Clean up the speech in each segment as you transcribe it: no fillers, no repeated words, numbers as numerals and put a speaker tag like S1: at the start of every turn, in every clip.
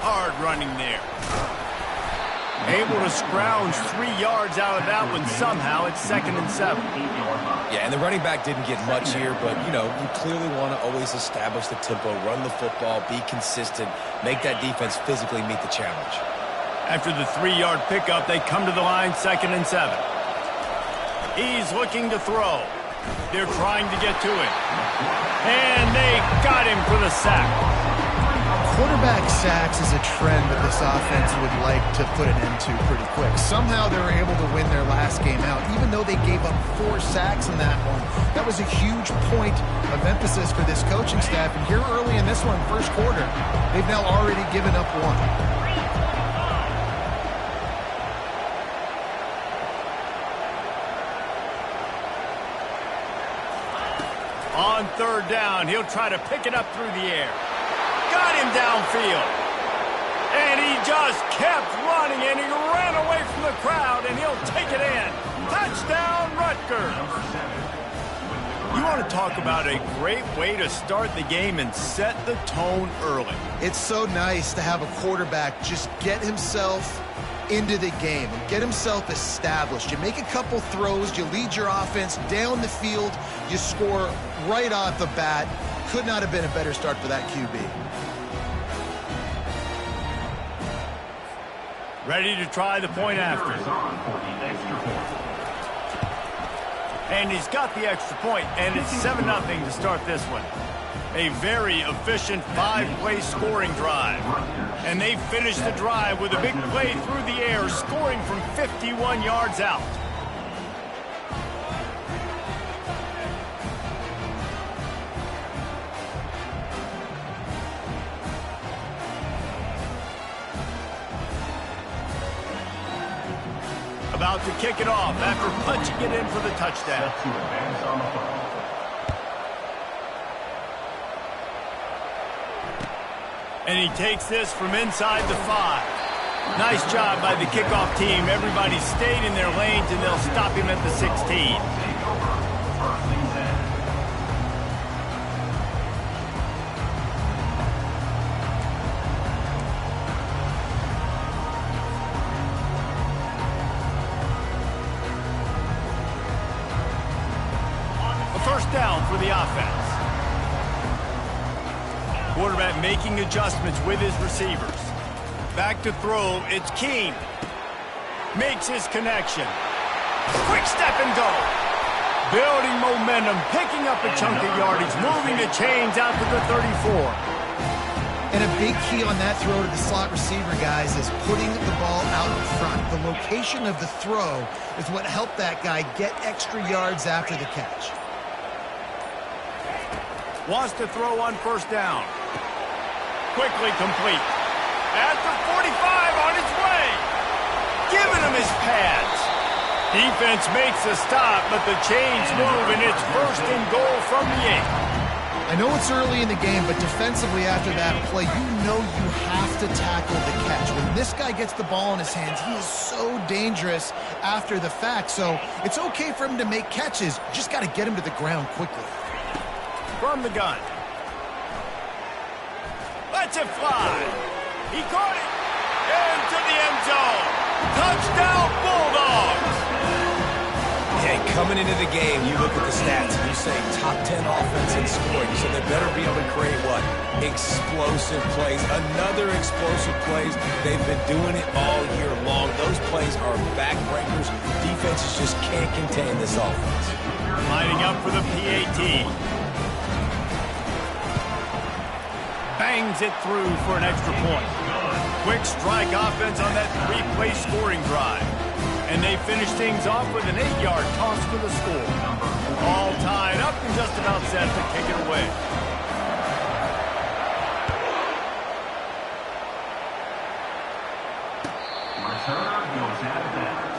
S1: hard running there. Able to scrounge 3 yards out of that one somehow. It's 2nd and 7.
S2: Yeah, and the running back didn't get much here, but, you know, you clearly want to always establish the tempo, run the football, be consistent, make that defense physically meet the challenge.
S1: After the 3-yard pickup, they come to the line, 2nd and 7. He's looking to throw. They're trying to get to him. And they got him for the sack.
S3: Quarterback sacks is a trend that this offense would like to put an end to pretty quick. Somehow they were able to win their last game out, even though they gave up 4 sacks in that one. That was a huge point of emphasis for this coaching staff. And here early in this one, first quarter, they've now already given up 1.
S1: On 3rd down, he'll try to pick it up through the air. Got him downfield. And he just kept running, and he ran away from the crowd, and he'll take it in. Touchdown, Rutgers. You want to talk about a great way to start the game and set the tone early.
S3: It's so nice to have a quarterback just get himself into the game and get himself established. You make a couple throws, you lead your offense down the field, you score right off the bat. Could not have been a better start for that QB.
S1: Ready to try the point after. And he's got the extra point, and it's 7-0 to start this one. A very efficient 5-play scoring drive. And they finish the drive with a big play through the air, scoring from 51 yards out. About to kick it off after punching it in for the touchdown. And he takes this from inside the 5. Nice job by the kickoff team. Everybody stayed in their lanes, and they'll stop him at the 16. First down for the offense. Quarterback making adjustments with his receivers. Back to throw, it's Keene. Makes his connection. Quick step and go. Building momentum, picking up a chunk of yardage, moving the chains out to the 34.
S3: And a big key on that throw to the slot receiver, guys, is putting the ball out in front. The location of the throw is what helped that guy get extra yards after the catch.
S1: Wants to throw on first down. Quickly complete. At the 45 on his way. Giving him his pads. Defense makes a stop, but the chains move, and it's 1st and goal from the 8.
S3: I know it's early in the game, but defensively after that play, you know you have to tackle the catch. When this guy gets the ball in his hands, he is so dangerous after the fact. So it's okay for him to make catches. Just got to get him to the ground quickly.
S1: From the gun. Lets it fly. He caught it. Into the end zone. Touchdown, Bulldogs.
S2: Hey, coming into the game, you look at the stats and you say top 10 offense in scoring, so they better be able to create what? Explosive plays. Another explosive plays. They've been doing it all year long. Those plays are backbreakers. Defenses just can't contain this offense.
S1: Lining up for the PAT. Bangs it through for an extra point. Quick strike offense on that 3-play scoring drive. And they finish things off with an 8-yard toss for the score. All tied up and just about set to kick it away.
S4: Returner goes out of bounds.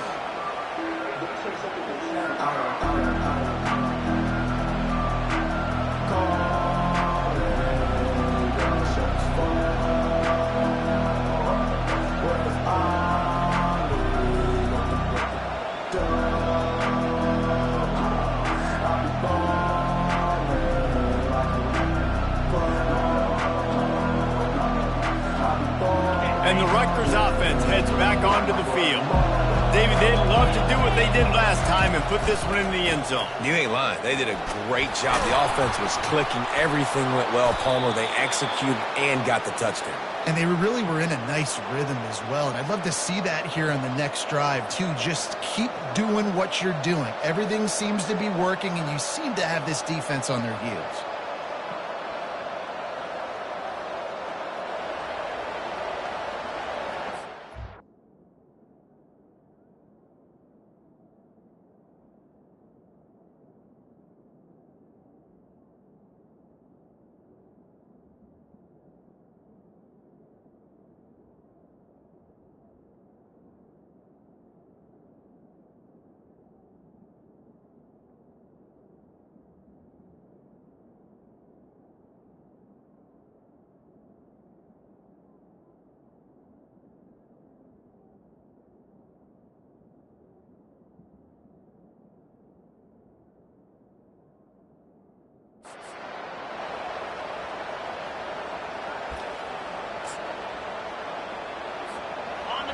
S1: And the Rutgers offense heads back onto the field. David, they'd love to do what they did last time and put this one in the end zone.
S2: You ain't lying. They did a great job. The offense was clicking. Everything went well, Palmer. They executed and got the touchdown.
S3: And they really were in a nice rhythm as well. And I'd love to see that here on the next drive, too. Just keep doing what you're doing. Everything seems to be working, and you seem to have this defense on their heels.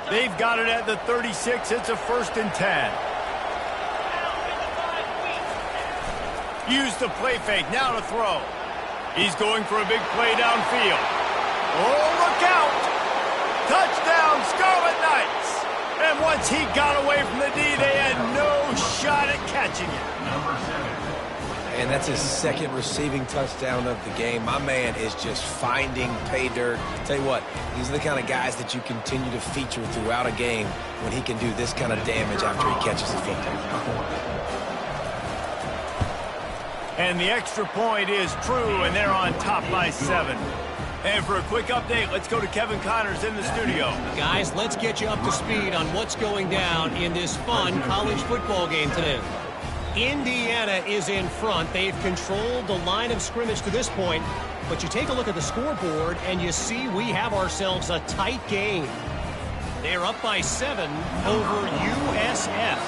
S1: They've got it at the 36. It's a 1st and 10. Use the play fake. Now to throw. He's going for a big play downfield. Oh, look out! Touchdown, Scarlet Knights! And once he got away from the D, they had no shot at catching it.
S4: Number 7.
S2: And that's his 2nd receiving touchdown of the game. My man is just finding pay dirt. Tell you what, these are the kind of guys that you continue to feature throughout a game when he can do this kind of damage after he catches the football.
S1: And the extra point is true, and they're on top by 7. And for a quick update, let's go to Kevin Connors in the studio.
S5: Guys, let's get you up to speed on what's going down in this fun college football game today. Indiana is in front. They've controlled the line of scrimmage to this point, but you take a look at the scoreboard and you see we have ourselves a tight game. They're up by 7 over USF.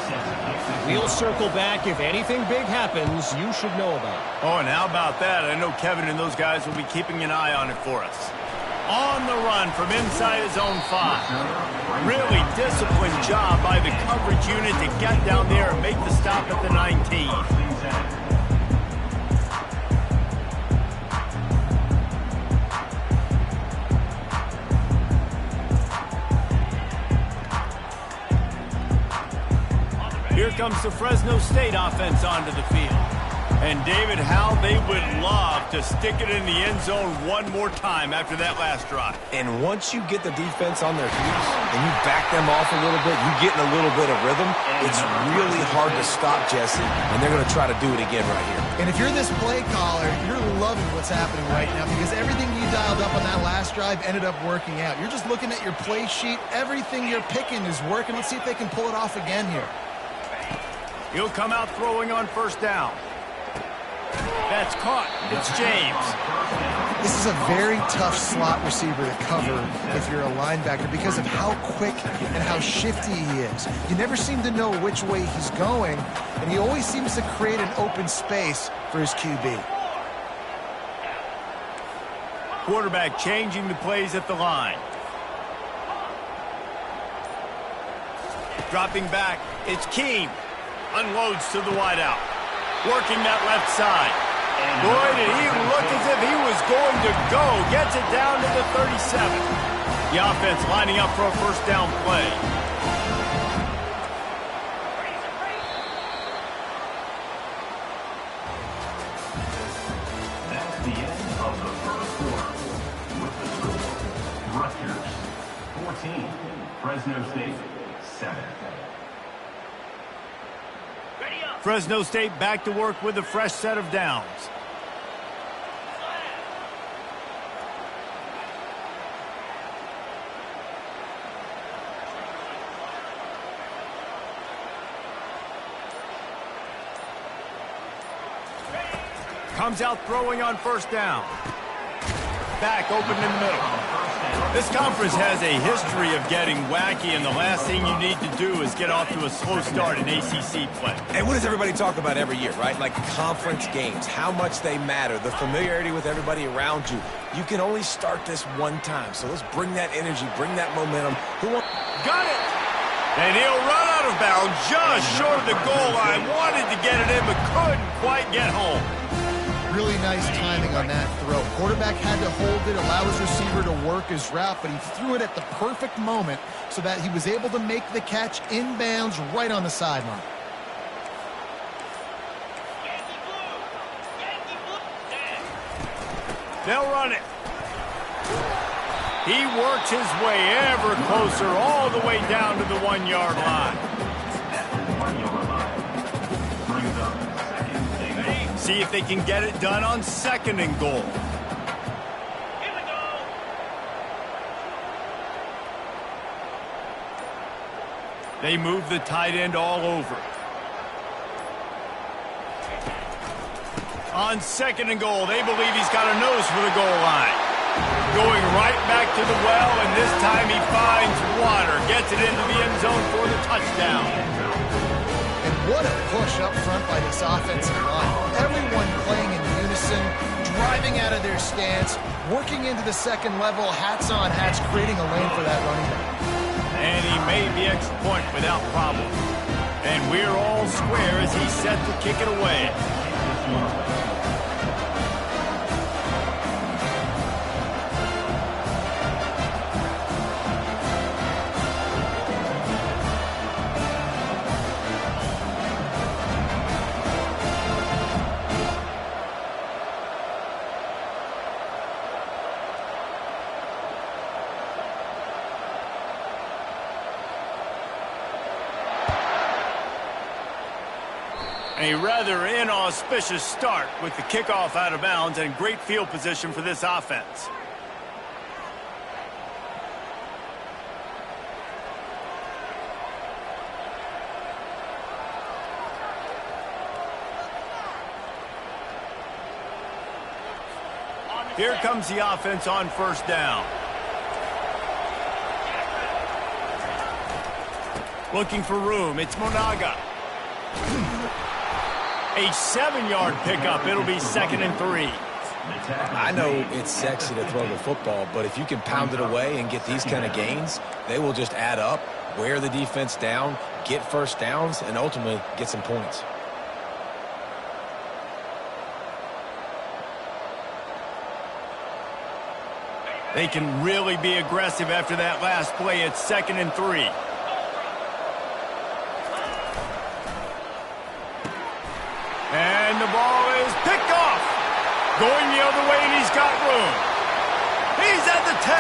S5: We'll circle back. If anything big happens, you should know about it.
S1: Oh, and how about that? I know Kevin and those guys will be keeping an eye on it for us. On the run from inside his own 5. Really disciplined job by the coverage unit to get down there and make the stop at the 19. Here comes the Fresno State offense onto the field. And David, how they would love to stick it in the end zone one more time after that last drive.
S2: And once you get the defense on their heels and you back them off a little bit, you get in a little bit of rhythm, it's really hard to stop, Jesse, and they're going to try to do it again right here.
S3: And if you're this play caller, you're loving what's happening right now because everything you dialed up on that last drive ended up working out. You're just looking at your play sheet. Everything you're picking is working. Let's see if they can pull it off again here.
S1: He'll come out throwing on 1st down. That's caught. It's James.
S3: This is a very tough slot receiver to cover if you're a linebacker because of how quick and how shifty he is. You never seem to know which way he's going, and he always seems to create an open space for his QB.
S1: Quarterback changing the plays at the line. Dropping back. It's Keene. Unloads to the wideout. Working that left side. Boy, did he look as if he was going to go. Gets it down to the 37. The offense lining up for a 1st down play.
S4: That's the end of the 1st quarter. With the score, Rutgers 14, Fresno State 7.
S1: Fresno State back to work with a fresh set of downs. Comes out throwing on 1st down. Back open in the middle. This conference has a history of getting wacky, and the last thing you need to do is get off to a slow start in ACC play.
S2: And what does everybody talk about every year, right? Like conference games, how much they matter, the familiarity with everybody around you. You can only start this one time, so let's bring that energy, bring that momentum.
S1: Got it! And he'll run out of bounds just short of the goal line. Wanted to get it in, but couldn't quite get home.
S3: Really nice timing on that throw. Quarterback had to hold it, allow his receiver to work his route, but he threw it at the perfect moment so that he was able to make the catch inbounds right on the sideline.
S1: They'll run it. He works his way ever closer all the way down to the 1-yard line. See if they can get it done on 2nd and goal. They move the tight end all over. On 2nd and goal, they believe he's got a nose for the goal line. Going right back to the well, and this time he finds water. Gets it into the end zone for the touchdown.
S3: And what a push up front by this offensive line. Everyone playing in unison, driving out of their stance, working into the 2nd level, hats on hats, creating a lane for that running back.
S1: And he made the extra point without problem. And we're all square as he's set to kick it away. A rather inauspicious start with the kickoff out of bounds and great field position for this offense. Here comes the offense on 1st down. Looking for room. It's Monaga. A 7-yard pickup. It'll be 2nd and 3.
S2: I know it's sexy to throw the football, but if you can pound it away and get these kind of gains, they will just add up, wear the defense down, get 1st downs, and ultimately get some points.
S1: They can really be aggressive after that last play. It's 2nd and 3. And the ball is picked off. Going the other way, and he's got room. He's at the 10.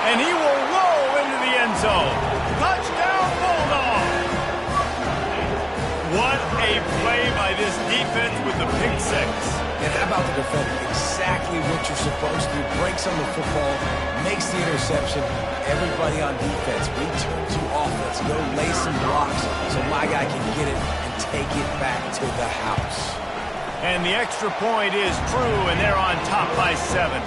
S1: And he will roll into the end zone. Touchdown, Bulldogs. What a play by this defense with the pick 6.
S2: And how about the defender? Exactly what you're supposed to. Breaks on the football, makes the interception. Everybody on defense, return to offense. Go lay some blocks so my guy can get it and take it back to the house.
S1: And the extra point is true, and they're on top by 7.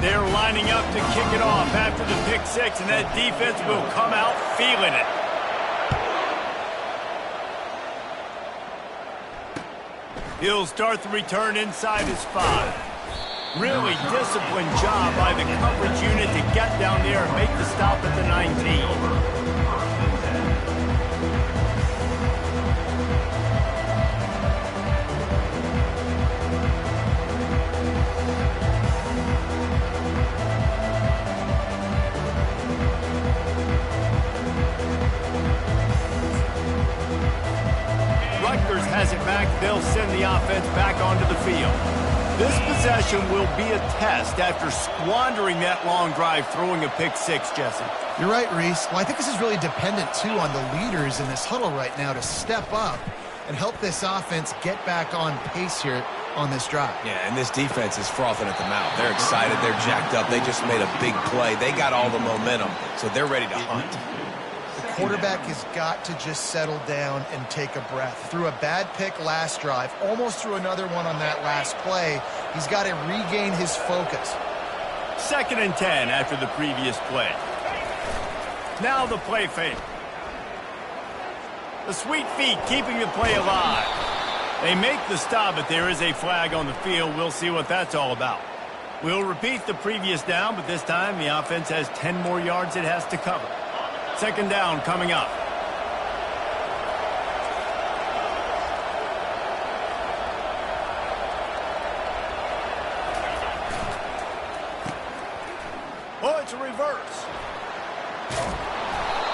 S1: They're lining up to kick it off after the pick 6, and that defense will come out feeling it. He'll start the return inside his 5. Really disciplined job by the coverage unit to get down there and make the stop at the 19. Rutgers has it back. They'll send the offense back onto the field. This possession will be a test after squandering that long drive, throwing a pick 6, Jesse.
S3: You're right, Reese. Well, I think this is really dependent, too, on the leaders in this huddle right now to step up and help this offense get back on pace here. on this drive.
S2: Yeah, and this defense is frothing at the mouth. They're excited. They're jacked up. They just made a big play. They got all the momentum, so they're ready to hunt.
S3: The quarterback has got to just settle down and take a breath. Threw a bad pick last drive, almost threw another one on that last play. He's got to regain his focus.
S1: 2nd and 10 after the previous play. Now the play fake. The sweet feet keeping the play alive. They make the stop, but there is a flag on the field. We'll see what that's all about. We'll repeat the previous down, but this time the offense has 10 more yards it has to cover. 2nd down coming up. Oh, it's a reverse.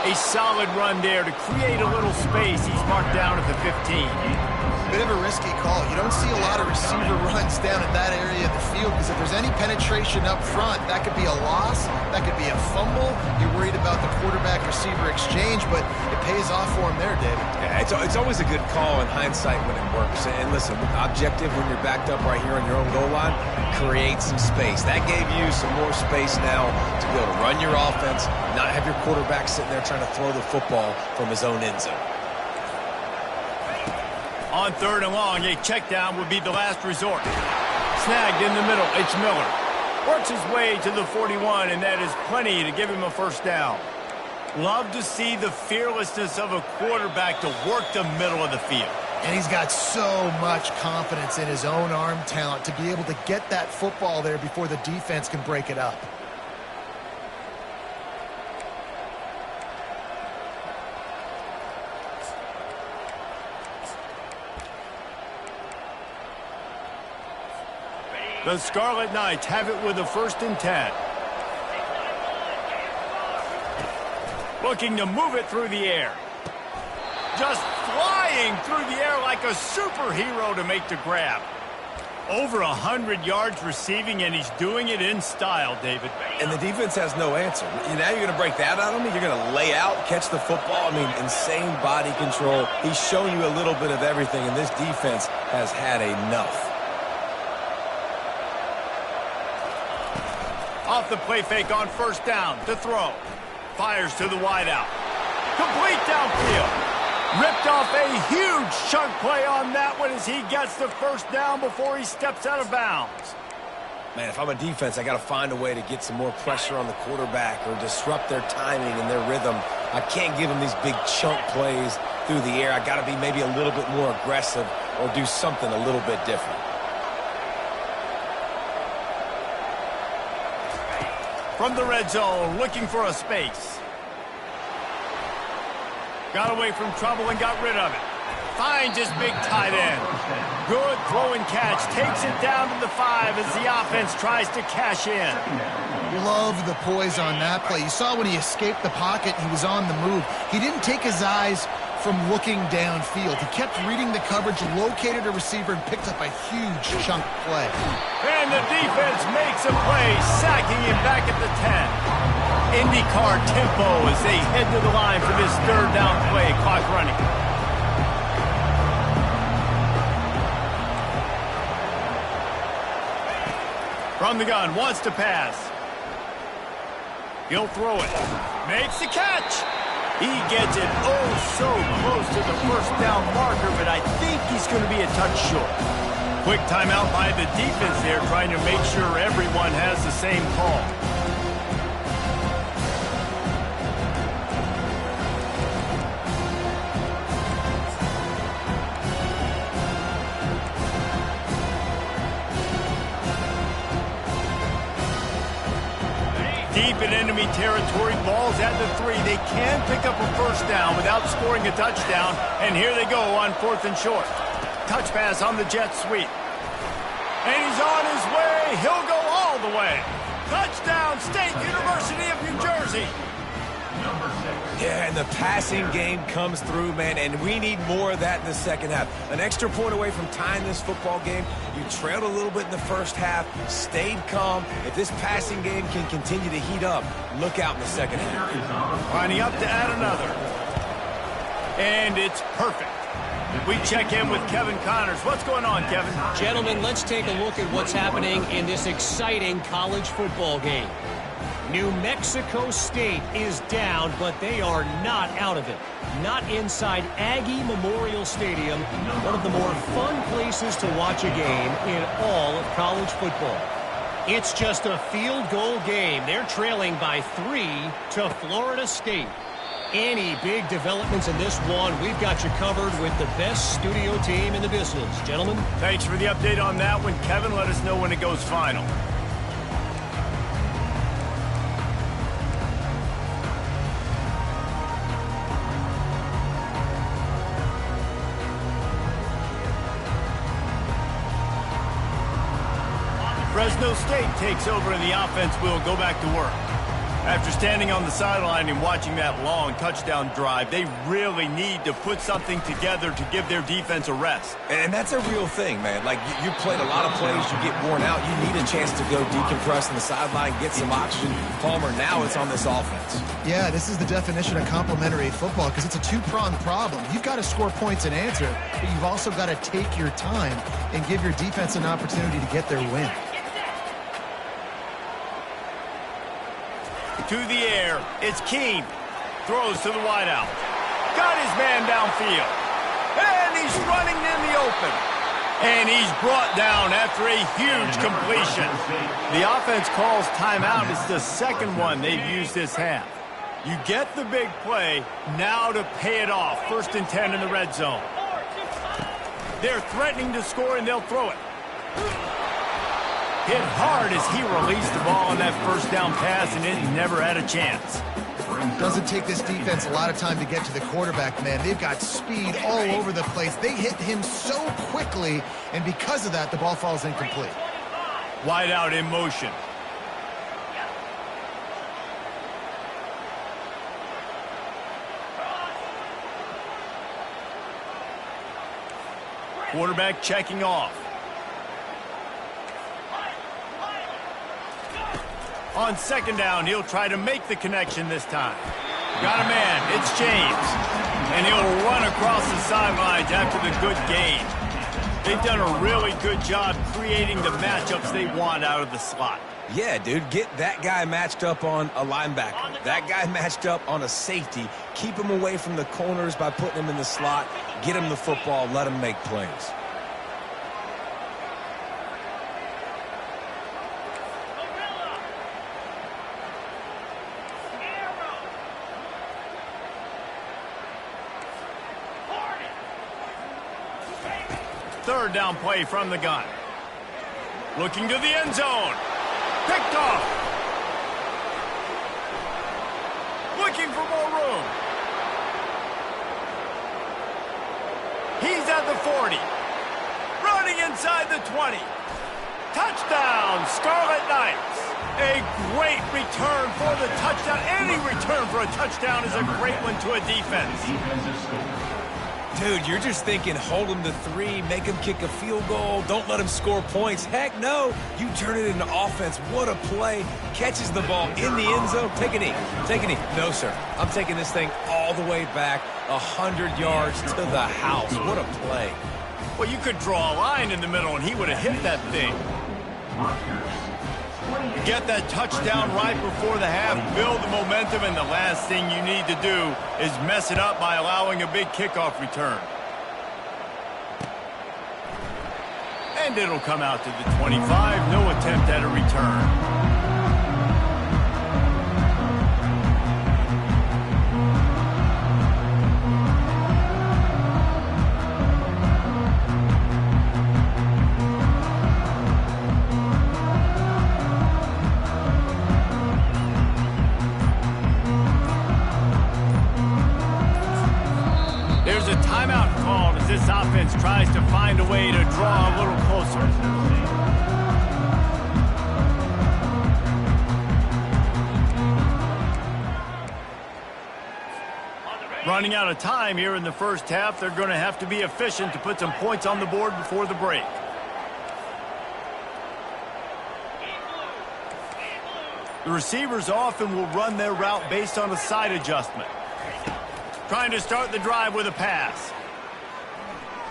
S1: A solid run there to create a little space. He's marked down at the 15.
S3: Bit of a risky call. You don't see a lot of receiver runs down at that area of the field because if there's any penetration up front, that could be a loss, that could be a fumble. You're worried about the quarterback-receiver exchange, but it pays off for him there, David.
S2: Yeah, it's always a good call in hindsight when it works. And listen, objective when you're backed up right here on your own goal line, create some space. That gave you some more space now to be able to run your offense, not have your quarterback sitting there trying to throw the football from his own end zone.
S1: On 3rd and long, a check down would be the last resort. Snagged in the middle, it's Miller. Works his way to the 41, and that is plenty to give him a 1st down. Love to see the fearlessness of a quarterback to work the middle of the field.
S3: And he's got so much confidence in his own arm talent to be able to get that football there before the defense can break it up.
S1: The Scarlet Knights have it with a 1st and 10. Looking to move it through the air. Just flying through the air like a superhero to make the grab. Over 100 yards receiving, and he's doing it in style, David.
S2: And the defense has no answer. Now you're going to break that out on me? You're going to lay out, catch the football? I mean, insane body control. He's shown you a little bit of everything, and this defense has had enough.
S1: Off the play fake on 1st down to throw. Fires to the wideout. Complete downfield. Ripped off a huge chunk play on that one as he gets the 1st down before he steps out of bounds.
S2: Man, if I'm a defense, I got to find a way to get some more pressure on the quarterback or disrupt their timing and their rhythm. I can't give them these big chunk plays through the air. I got to be maybe a little bit more aggressive or do something a little bit different.
S1: From the red zone, looking for a space. Got away from trouble and got rid of it. Finds his big tight end. Good throw and catch. Takes it down to the 5 as the offense tries to cash in.
S3: Love the poise on that play. You saw when he escaped the pocket, he was on the move. He didn't take his eyes from looking downfield. He kept reading the coverage, located a receiver, and picked up a huge chunk play.
S1: And the defense makes a play, sacking him back at the 10. IndyCar tempo as they head to the line for this 3rd down play. Clock running. From the gun, wants to pass. He'll throw it. Makes the catch. He gets it oh so close to the 1st down marker, but I think he's going to be a touch short. Quick timeout by the defense there, trying to make sure everyone has the same call. Deep in enemy territory, ball's at the 3. They can pick up a 1st down without scoring a touchdown, and here they go on 4th and short. Touch pass on the jet sweep. And he's on his way. He'll go all the way. Touchdown, State University of New Jersey.
S2: Yeah, and the passing game comes through, man, and we need more of that in the 2nd half. An extra point away from tying this football game. You trailed a little bit in the 1st half, stayed calm. If this passing game can continue to heat up, look out in the 2nd half.
S1: Lining up to add another. And it's perfect. We check in with Kevin Connors. What's going on, Kevin?
S5: Gentlemen, let's take a look at what's happening in this exciting college football game. New Mexico State is down, but they are not out of it. Not inside Aggie Memorial Stadium, one of the more fun places to watch a game in all of college football. It's just a field goal game. They're trailing by 3 to Florida State. Any big developments in this one, we've got you covered with the best studio team in the business. Gentlemen.
S1: Thanks for the update on that one, Kevin. Let us know when it goes final. Fresno State takes over and the offense will go back to work. After standing on the sideline and watching that long touchdown drive, they really need to put something together to give their defense a rest.
S2: And that's a real thing, man. Like, you played a lot of plays, you get worn out. You need a chance to go decompress on the sideline, get some oxygen. Palmer, now it's on this offense.
S3: Yeah, this is the definition of complementary football because it's a two-pronged problem. You've got to score points and answer, but you've also got to take your time and give your defense an opportunity to get their win.
S1: To the air, it's Keene. Throws to the wideout. Got his man downfield. And he's running in the open. And he's brought down after a huge completion. The offense calls timeout. It's the second one they've used this half. You get the big play, now to pay it off. 1st and 10 in the red zone. They're threatening to score, and they'll throw it. Hit hard as he released the ball on that first down pass, and it never had a chance.
S3: Doesn't take this defense a lot of time to get to the quarterback, man. They've got speed all over the place. They hit him so quickly, and because of that, the ball falls incomplete.
S1: Wide out in motion. Quarterback checking off. On 2nd down, he'll try to make the connection this time. Got a man. It's James. And he'll run across the sidelines after the good gain. They've done a really good job creating the matchups they want out of the slot.
S2: Yeah, dude, get that guy matched up on a linebacker. That guy matched up on a safety. Keep him away from the corners by putting him in the slot. Get him the football. Let him make plays.
S1: Third down play from the gun. Looking to the end zone. Picked off. Looking for more room. He's at the 40. Running inside the 20. Touchdown, Scarlet Knights. A great return for the touchdown. Any return for a touchdown is a great one to a defense.
S2: Dude, you're just thinking, hold him to 3, make him kick a field goal, don't let him score points. Heck no, you turn it into offense. What a play. Catches the ball in the end zone. Take a knee. Take a knee. No, sir. I'm taking this thing all the way back 100 yards to the house. What a play.
S1: Well, you could draw a line in the middle, and he would have hit that thing. Get that touchdown right before the half, build the momentum, and the last thing you need to do is mess it up by allowing a big kickoff return. And it'll come out to the 25, no attempt at a return. This offense tries to find a way to draw a little closer. Running out of time here in the first half, they're going to have to be efficient to put some points on the board before the break. The receivers often will run their route based on a side adjustment. Trying to start the drive with a pass.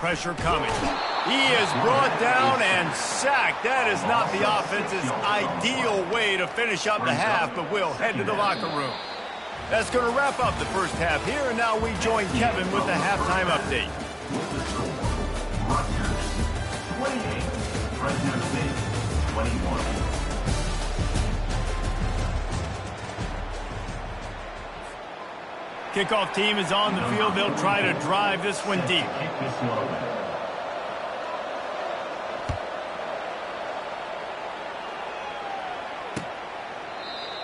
S1: pressure coming. He is brought down and sacked. That is not the offense's ideal way to finish up the half, but we'll head to the locker room. That's going to wrap up the first half here, and now we join Kevin with the halftime update.
S4: Rutgers 28, Fresno State 21.
S1: Kickoff team is on the field. They'll try to drive this one deep.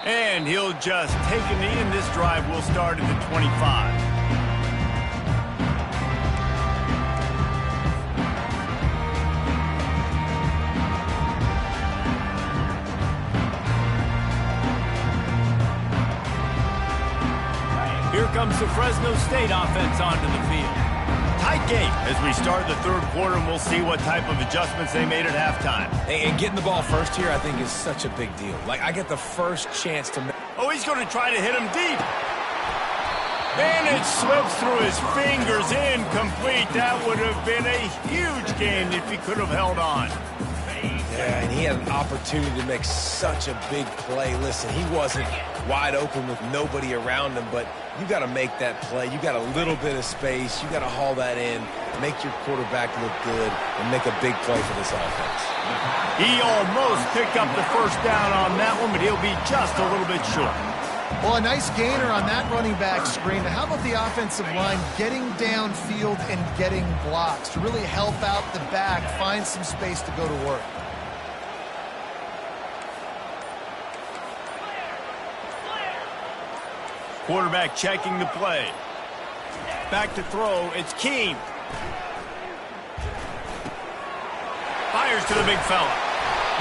S1: And he'll just take a knee, and this drive will start at the 25. Here comes the Fresno State offense onto the field. Tight game as we start the third quarter, and we'll see what type of adjustments they made at halftime.
S2: And getting the ball first here, I think, is such a big deal. Like, I get the first chance to...
S1: Oh, he's going to try to hit him deep. And it slips through his fingers, incomplete. That would have been a huge gain if he could have held on.
S2: Yeah, and he had an opportunity to make such a big play. Listen, he wasn't wide open with nobody around him, but you got to make that play. You got a little bit of space. You got to haul that in, make your quarterback look good, and make a big play for this offense.
S1: He almost picked up the first down on that one, but he'll be just a little bit short.
S3: Well, a nice gainer on that running back screen. How about the offensive line getting downfield and getting blocks to really help out the back, find some space to go to work?
S1: Quarterback checking the play. Back to throw. It's Keene. Fires to the big fella.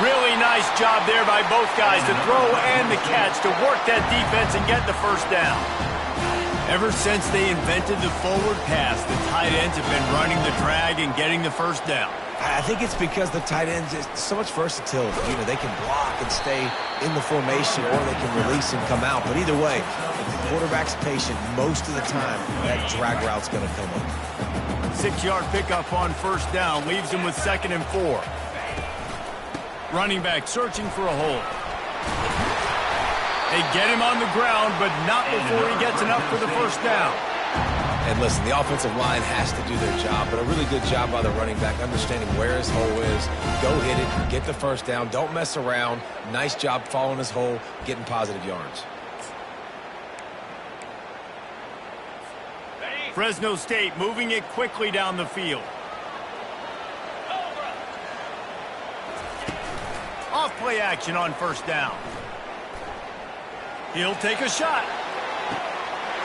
S1: Really nice job there by both guys, the throw and the catch, to work that defense and get the first down. Ever since they invented the forward pass, the tight ends have been running the drag and getting the first down.
S2: I think it's because the tight ends is so much versatility. You know, they can block and stay in the formation, or they can release and come out. But either way, if the quarterback's patient most of the time, that drag route's going to come up.
S1: 6-yard pickup on first down leaves him with 2nd and 4. Running back searching for a hole. They get him on the ground, but not before he gets enough for the first down.
S2: And listen, the offensive line has to do their job, but a really good job by the running back, understanding where his hole is. Go hit it, get the first down, don't mess around. Nice job following his hole, getting positive yards.
S1: Fresno State moving it quickly down the field. Off play action on first down. He'll take a shot.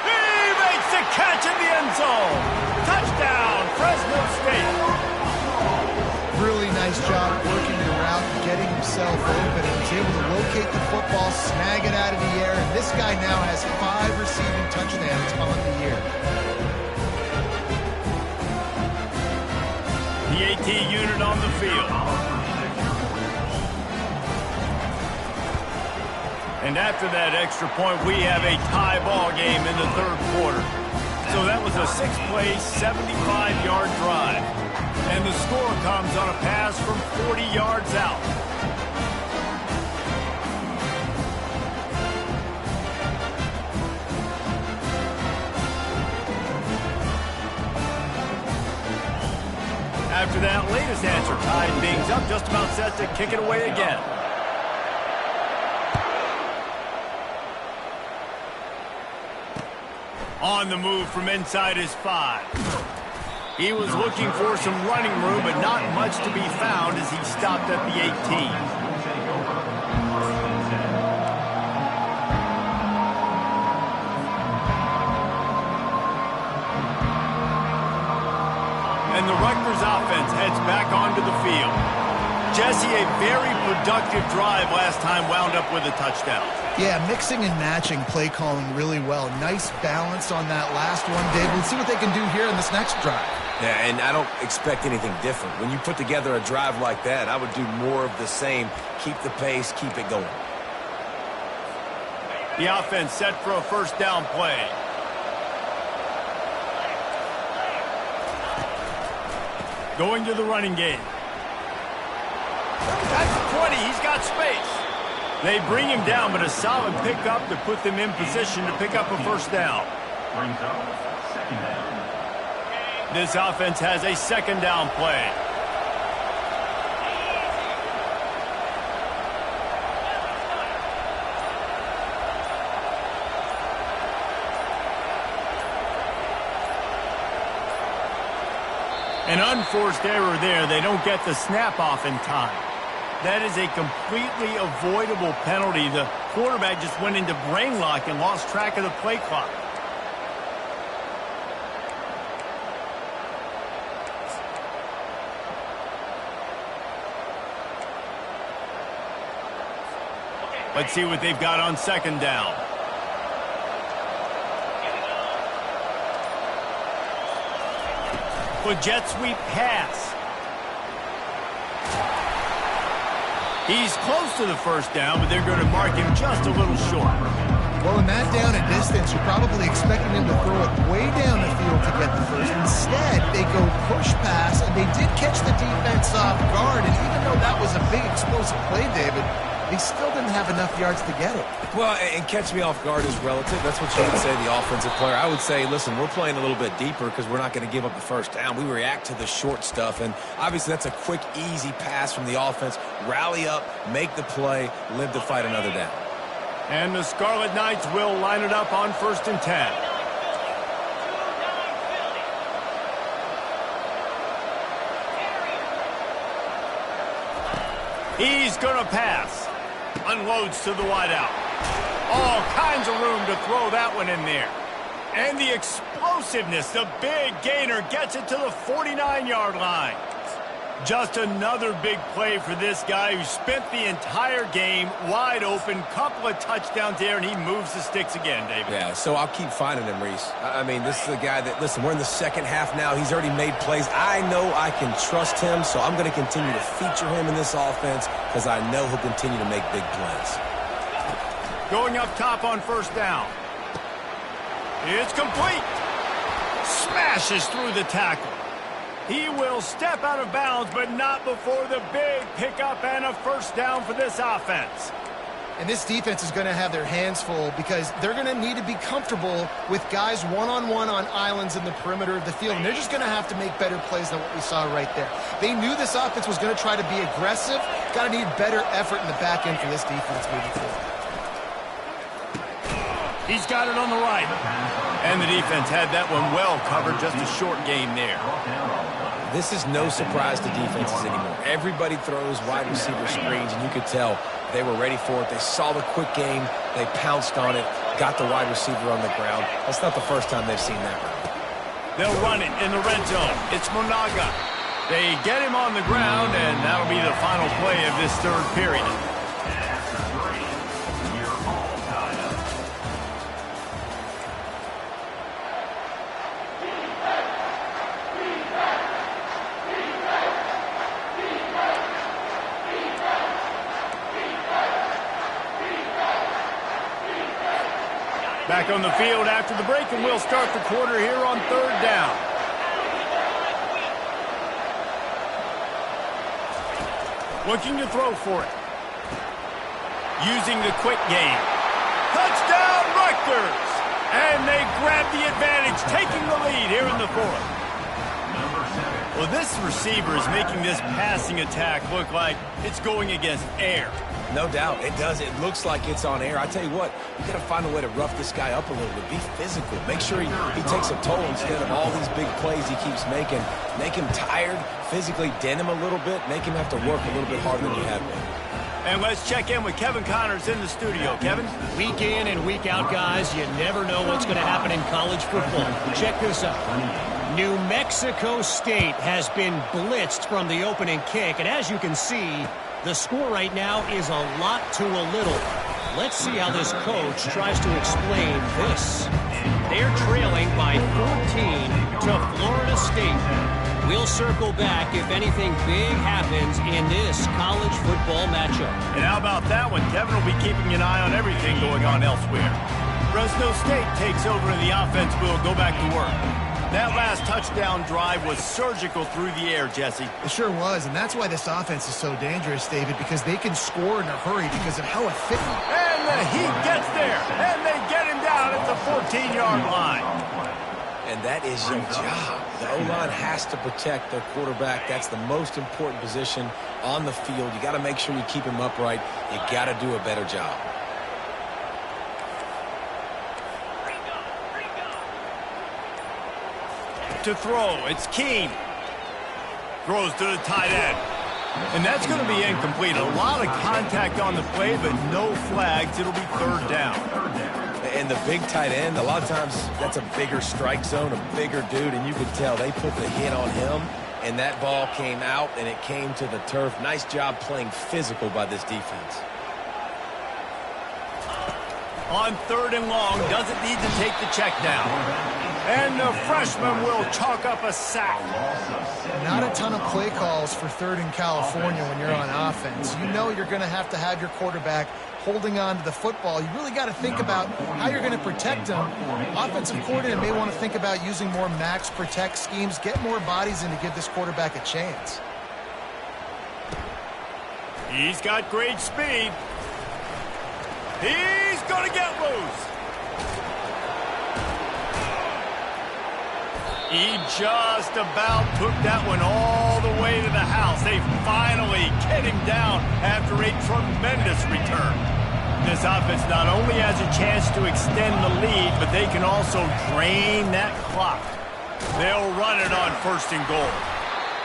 S1: He makes the catch in the end zone. Touchdown, Fresno State.
S3: Really nice job working the route, getting himself open, and was able to locate the football, snag it out of the air, and this guy now has 5 receiving touchdowns on the year.
S1: The AT unit on the field. And after that extra point, we have a tie ball game in the third quarter. So that was a 6-play, 75-yard drive. And the score comes on a pass from 40 yards out. After that latest answer, tied things up, just about set to kick it away again. On the move from inside his 5. He was looking for some running room, but not much to be found as he stopped at the 18. And the Rutgers offense heads back onto the field. Jesse, a very productive drive last time, wound up with a touchdown.
S3: Yeah, mixing and matching play calling really well. Nice balance on that last one, Dave. Let's see what they can do here in this next drive.
S2: Yeah, and I don't expect anything different. When you put together a drive like that, I would do more of the same. Keep the pace, keep it going.
S1: The offense set for a first down play. Going to the running game. That's 20. He's got space. They bring him down, but a solid pickup to put them in position to pick up a first down.
S4: Brings up second down.
S1: This offense has a second down play. An unforced error there. They don't get the snap off in time. That is a completely avoidable penalty. The quarterback just went into brain lock and lost track of the play clock. Let's see what they've got on second down. For jet sweep pass. He's close to the first down, but they're going to mark him just a little short.
S3: Well, in that down and distance, you're probably expecting him to throw it way down the field to get the first. Instead, they go push pass, and they did catch the defense off guard. And even though that was a big explosive play, David, they still didn't have enough yards to get it.
S2: Well, and catch me off guard is relative. That's what you would say, the offensive player. I would say, listen, we're playing a little bit deeper because we're not going to give up the first down. We react to the short stuff, and obviously that's a quick, easy pass from the offense. Rally up, make the play, live to fight another down.
S1: And the Scarlet Knights will line it up on 1st and 10. He's going to pass. Unloads to the wideout. All kinds of room to throw that one in there. And the explosiveness, the big gainer gets it to the 49-yard line. Just another big play for this guy who spent the entire game wide open, couple of touchdowns there, and he moves the sticks again, David.
S2: Yeah, so I'll keep finding him, Reese. I mean, this is a guy that, listen, we're in the second half now. He's already made plays. I know I can trust him, so I'm going to continue to feature him in this offense because I know he'll continue to make big plays.
S1: Going up top on first down. It's complete. Smashes through the tackle. He will step out of bounds, but not before the big pickup and a first down for this offense.
S3: And this defense is going to have their hands full because they're going to need to be comfortable with guys one-on-one on islands in the perimeter of the field. And they're just going to have to make better plays than what we saw right there. They knew this offense was going to try to be aggressive. Got to need better effort in the back end for this defense moving forward.
S1: He's got it on the right. And the defense had that one well covered, just a short gain there.
S2: This is no surprise to defenses anymore. Everybody throws wide receiver screens, and you could tell they were ready for it. They saw the quick game. They pounced on it, got the wide receiver on the ground. That's not the first time they've seen that run.
S1: They'll run it in the red zone. It's Monaga. They get him on the ground, and that'll be the final play of this third period. Back on the field after the break, and we'll start the quarter here on third down. Looking to throw for it. Using the quick game. Touchdown, Rutgers! And they grab the advantage, taking the lead here in the fourth. Well, this receiver is making this passing attack look like it's going against air.
S2: No doubt, it does. It looks like it's on air. I tell you what, you got to find a way to rough this guy up a little bit. Be physical. Make sure he takes a toll instead of all these big plays he keeps making. Make him tired, physically dent him a little bit, make him have to work a little bit harder than you have been.
S1: And let's check in with Kevin Connors in the studio. Kevin?
S5: Week in and week out, guys, you never know what's going to happen in college football. Check this out. New Mexico State has been blitzed from the opening kick, and as you can see, the score right now is a lot to a little. Let's see how this coach tries to explain this. They're trailing by 14 to Florida State. We'll circle back if anything big happens in this college football matchup.
S1: And how about that one? Kevin will be keeping an eye on everything going on elsewhere. Fresno State takes over in the offense. We'll go back to work. That last touchdown drive was surgical through the air, Jesse.
S3: It sure was, and that's why this offense is so dangerous, David, because they can score in a hurry because of how efficient.
S1: And the Heat gets there, and they get him down at the 14-yard line.
S2: And that is your job. The O-line has to protect their quarterback. That's the most important position on the field. You got to make sure you keep him upright. You got to do a better job.
S1: To throw, it's Keene. Throws to the tight end. And that's going to be incomplete. A lot of contact on the play, but no flags. It'll be third down.
S2: And the big tight end, a lot of times that's a bigger strike zone, a bigger dude, and you can tell they put the hit on him, and that ball came out, and it came to the turf. Nice job playing physical by this defense.
S1: On third and long, doesn't need to take the check down. And the freshman will chalk up a sack.
S3: Not a ton of play calls for third in California when you're on offense. You know you're going to have your quarterback holding on to the football. You really got to think about how you're going to protect him. Offensive coordinator may want to think about using more max protect schemes, get more bodies in to give this quarterback a chance.
S1: He's got great speed. He's going to get loose. He just about took that one all the way to the house. They finally get him down after a tremendous return. This offense not only has a chance to extend the lead, but they can also drain that clock. They'll run it on first and goal.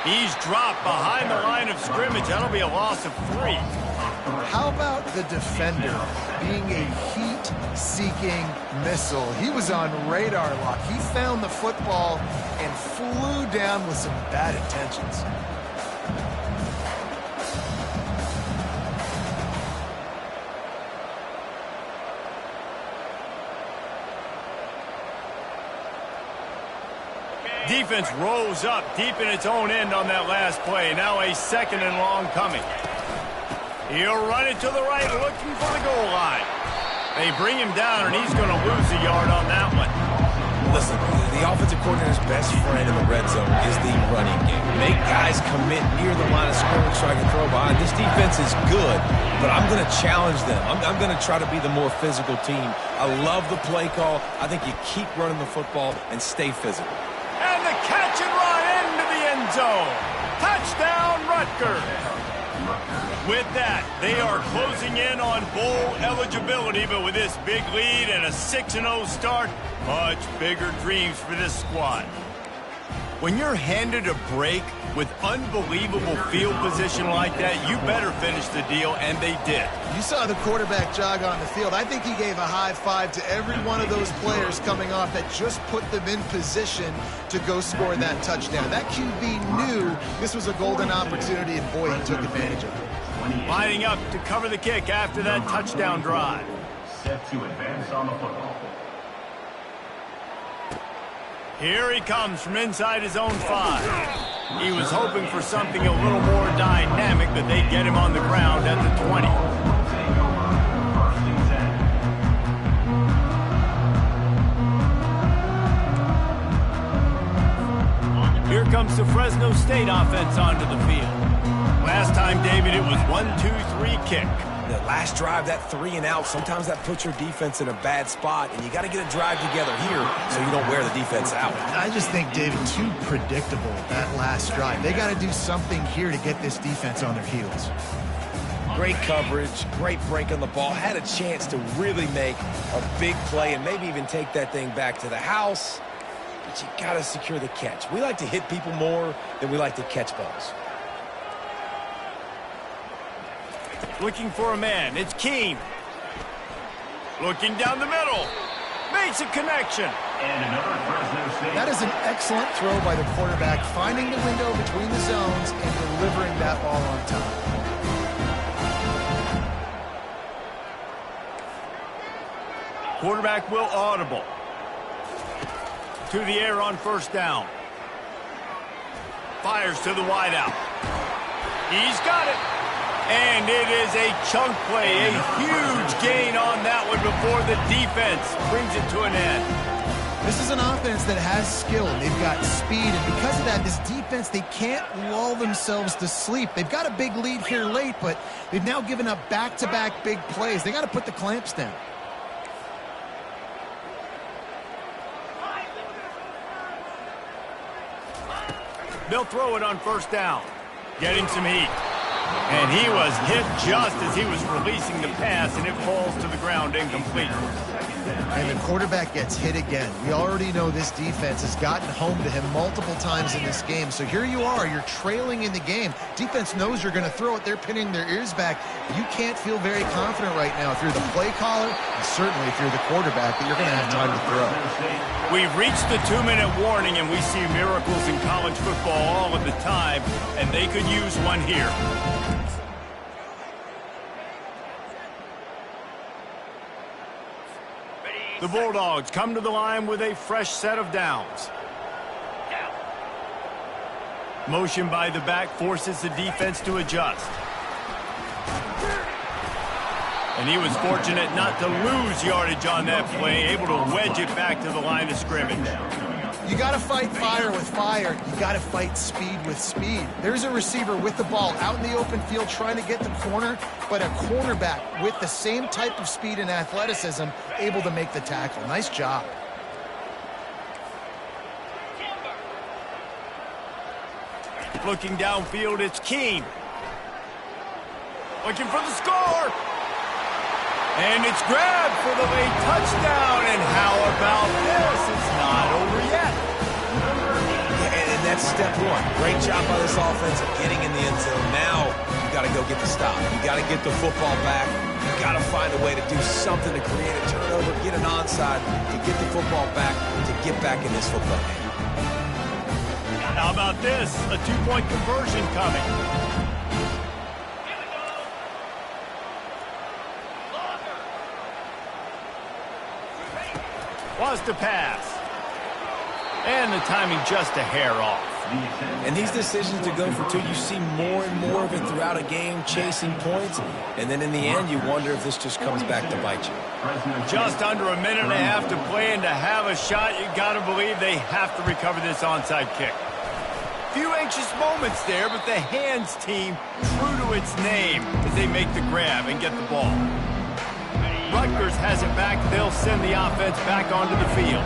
S1: He's dropped behind the line of scrimmage. That'll be a loss of 3.
S3: How about the defender being a heat-seeking missile? He was on radar lock. He found the football and flew down with some bad intentions.
S1: Defense rose up deep in its own end on that last play. Now a second and long coming. He'll run it to the right, looking for the goal line. They bring him down, and he's going to lose a yard on that one.
S2: Listen, the offensive coordinator's best friend in the red zone is the running game. Make guys commit near the line of scrimmage so I can throw behind. This defense is good, but I'm going to challenge them. I'm going to try to be the more physical team. I love the play call. I think you keep running the football and stay physical.
S1: And the catch and run into the end zone. Touchdown, Rutgers. With that, they are closing in on bowl eligibility, but with this big lead and a 6-0 start, much bigger dreams for this squad. When you're handed a break with unbelievable field position like that, you better finish the deal, and they did.
S3: You saw the quarterback jog on the field. I think he gave a high five to every one of those players coming off that just put them in position to go score that touchdown. That QB knew this was a golden opportunity, and boy, he took advantage of it.
S1: Lining up to cover the kick after that touchdown drive.
S4: Set to advance on the football.
S1: Here he comes from inside his own 5. He was hoping for something a little more dynamic, but they get him on the ground at the 20. Here comes the Fresno State offense onto the field. Last time, David, it was 1-2-3 kick.
S2: The last drive, that 3 and out, sometimes that puts your defense in a bad spot, and you got to get a drive together here so you don't wear the defense out.
S3: I just think, David, too predictable, that last drive. They got to do something here to get this defense on their heels.
S2: Great coverage, great break on the ball, had a chance to really make a big play and maybe even take that thing back to the house, but you got to secure the catch. We like to hit people more than we like to catch balls.
S1: Looking for a man. It's Keene. Looking down the middle. Makes a connection.
S4: And another Fresno State.
S3: That is an excellent throw by the quarterback, finding the window between the zones and delivering that ball on time.
S1: Quarterback will audible. To the air on first down. Fires to the wideout. He's got it. And it is a chunk play, a huge gain on that one before the defense brings it to an end.
S3: This is an offense that has skill, and they've got speed, and because of that, this defense, they can't lull themselves to sleep. They've got a big lead here late, but they've now given up back-to-back big plays. They got to put the clamps down.
S1: They'll throw it on first down. Getting some heat. And he was hit just as he was releasing the pass, and it falls to the ground incomplete.
S3: And the quarterback gets hit again. We already know this defense has gotten home to him multiple times in this game. So here you are, you're trailing in the game. Defense knows you're going to throw it. They're pinning their ears back. You can't feel very confident right now if you're the play caller, and certainly if you're the quarterback, that you're going to have time to throw.
S1: We've reached the 2-minute warning, and we see miracles in college football all of the time, and they could use one here. The Bulldogs come to the line with a fresh set of downs. Motion by the back forces the defense to adjust. And he was fortunate not to lose yardage on that play, able to wedge it back to the line of scrimmage.
S3: You got to fight fire with fire. You got to fight speed with speed. There's a receiver with the ball out in the open field trying to get the corner, but a cornerback with the same type of speed and athleticism able to make the tackle. Nice job.
S1: Looking downfield, it's Keene. Looking for the score. And it's grabbed for the late touchdown. And how about this? It's not over yet.
S2: And that's step one. Great job by this offense of getting in the end zone. Now you got to go get the stop. You got to get the football back. You got to find a way to do something to create a turnover, get an onside, to get the football back, to get back in this football game.
S1: How about this? A 2-point conversion coming. Was to pass. And the timing just a hair off.
S2: And these decisions to go for two, you see more and more of it throughout a game, chasing points. And then in the end, you wonder if this just comes back to bite you.
S1: Just under a minute and a half to play, and to have a shot, you got to believe they have to recover this onside kick. Few anxious moments there, but the hands team true to its name as they make the grab and get the ball. Rutgers has it back. They'll send the offense back onto the field.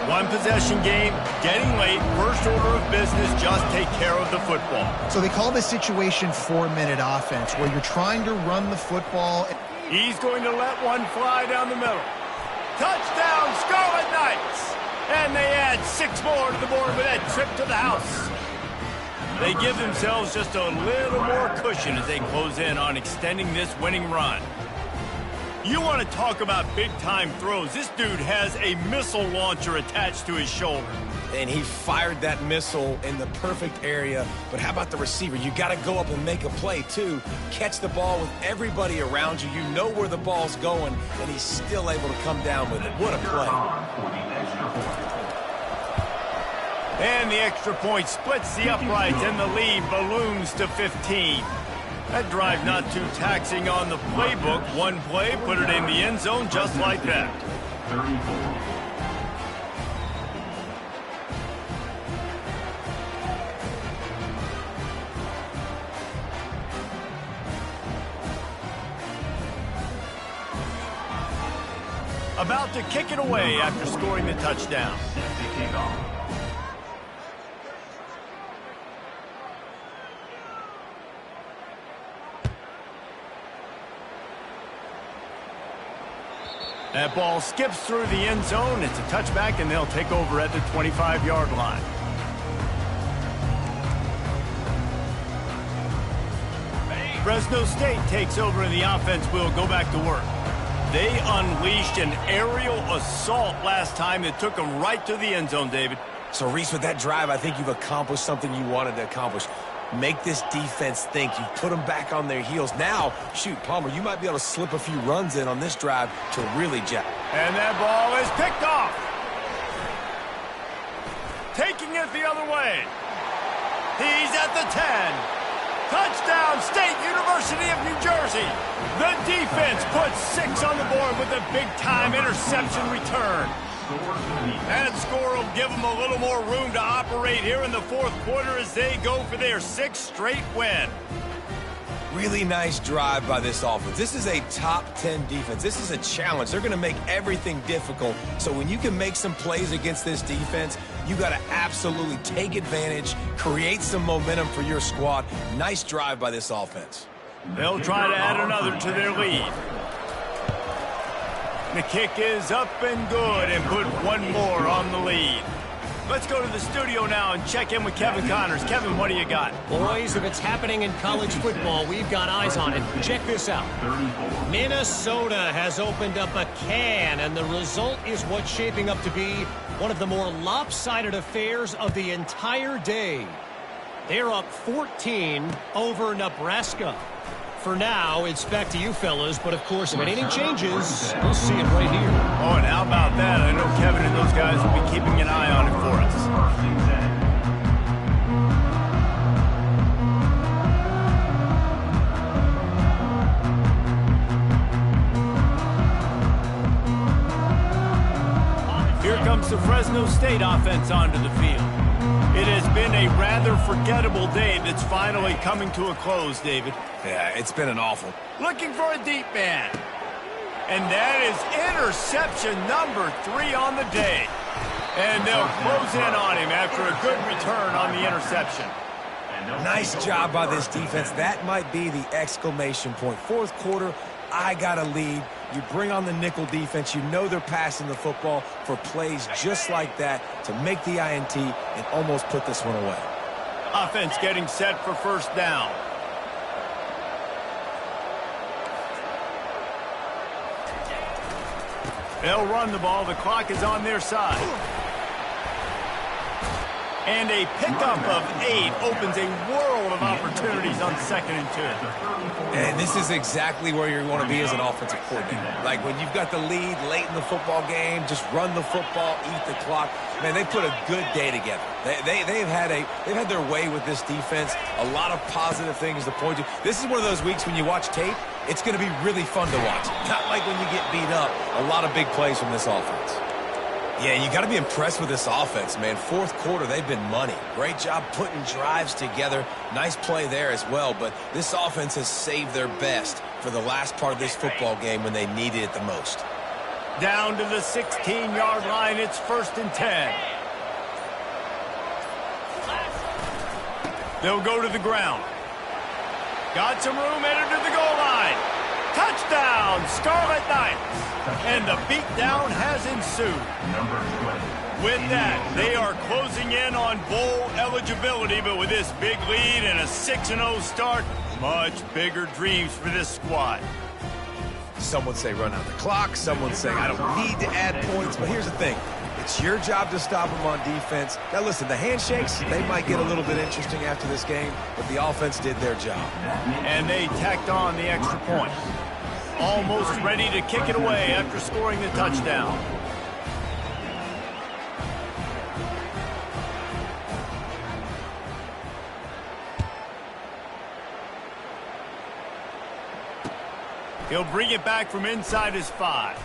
S1: One possession game, getting late, first order of business, just take care of the football.
S3: So they call this situation 4-minute offense, where you're trying to run the football.
S1: He's going to let one fly down the middle. Touchdown, Scarlet Knights! And they add 6 more to the board with that trip to the house. They give themselves just a little more cushion as they close in on extending this winning run. You want to talk about big-time throws. This dude has a missile launcher attached to his shoulder.
S2: And he fired that missile in the perfect area. But how about the receiver? You got to go up and make a play, too. Catch the ball with everybody around you. You know where the ball's going, and he's still able to come down with it. What a play.
S1: And the extra point splits the uprights, and the lead balloons to 15. That drive not too taxing on the playbook. One play, put it in the end zone just like that.
S4: 34.
S1: About to kick it away after scoring the touchdown. That ball skips through the end zone. It's a touchback, and they'll take over at the 25-yard line. Fresno State takes over, and the offense will go back to work. They unleashed an aerial assault last time that took them right to the end zone, David.
S2: So, Reese, with that drive, I think you've accomplished something you wanted to accomplish. Make this defense think. You put them back on their heels. Now, shoot, Palmer, you might be able to slip a few runs in on this drive to really jack.
S1: And that ball is picked off. Taking it the other way. He's at the 10. Touchdown, State University of New Jersey. The defense puts 6 on the board with a big-time interception return. That score will give them a little more room to operate here in the fourth quarter as they go for their 6th straight win.
S2: Really nice drive by this offense. This is a top 10 defense. This is a challenge. They're going to make everything difficult. So when you can make some plays against this defense, you got to absolutely take advantage, create some momentum for your squad. Nice drive by this offense.
S1: They'll try to add another to their lead. The kick is up and good and put one more on the lead. Let's go to the studio now and check in with Kevin Connors. Kevin, what do you got?
S5: Boys, if it's happening in college football, we've got eyes on it. Check this out. Minnesota has opened up a can, and the result is what's shaping up to be one of the more lopsided affairs of the entire day. They're up 14 over Nebraska. For now, it's back to you fellas, but of course, if anything changes, we'll see it right here.
S1: Oh, and how about that? I know Kevin and those guys will be keeping an eye on it for us. Here comes the Fresno State offense onto the field. It has been a rather forgettable day that's finally coming to a close, David.
S2: Yeah, it's been an awful.
S1: Looking for a deep man. And that is interception number 3 on the day. And they'll close in on him after a good return on the interception.
S2: Nice job by this defense. That might be the exclamation point. Fourth quarter, I got a lead. You bring on the nickel defense. You know they're passing the football for plays just like that to make the INT and almost put this one away.
S1: Offense getting set for first down. They'll run the ball. The clock is on their side. And a pickup of 8 opens a world of opportunities on 2nd and 2.
S2: And this is exactly where you want to be as an offensive coordinator. Like when you've got the lead late in the football game, just run the football, eat the clock. Man, they put a good day together. They've had their way with this defense. A lot of positive things to point to. This is one of those weeks when you watch tape, it's going to be really fun to watch. Not like when you get beat up. A lot of big plays from this offense. Yeah, you got to be impressed with this offense, man. Fourth quarter, they've been money. Great job putting drives together. Nice play there as well, but this offense has saved their best for the last part of this football game when they needed it the most.
S1: Down to the 16-yard line, it's 1st and 10. They'll go to the ground. Got some room, headed to the goal line. Touchdown, Scarlet Knights. And the beatdown has ensued. With that, they are closing in on bowl eligibility, but with this big lead and a 6-0 start, much bigger dreams for this squad.
S2: Some would say run out the clock. Some would say I don't need to add points. But here's the thing. It's your job to stop them on defense. Now, listen, the handshakes, they might get a little bit interesting after this game, but the offense did their job.
S1: And they tacked on the extra point. Almost ready to kick it away after scoring the touchdown. He'll bring it back from inside his 5.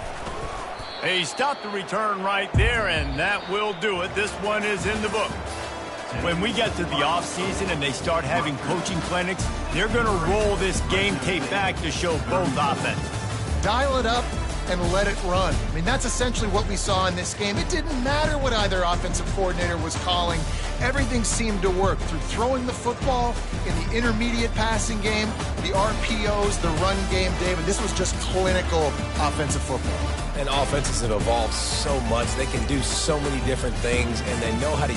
S1: He stopped the return right there, and that will do it. This one is in the book. When we get to the offseason and they start having coaching clinics, they're going to roll this game tape back to show both offenses.
S3: Dial it up and let it run. I mean, that's essentially what we saw in this game. It didn't matter what either offensive coordinator was calling. Everything seemed to work through throwing the football in the intermediate passing game, the RPOs, the run game, David. This was just clinical offensive football.
S2: And offenses have evolved so much. They can do so many different things, and they know how to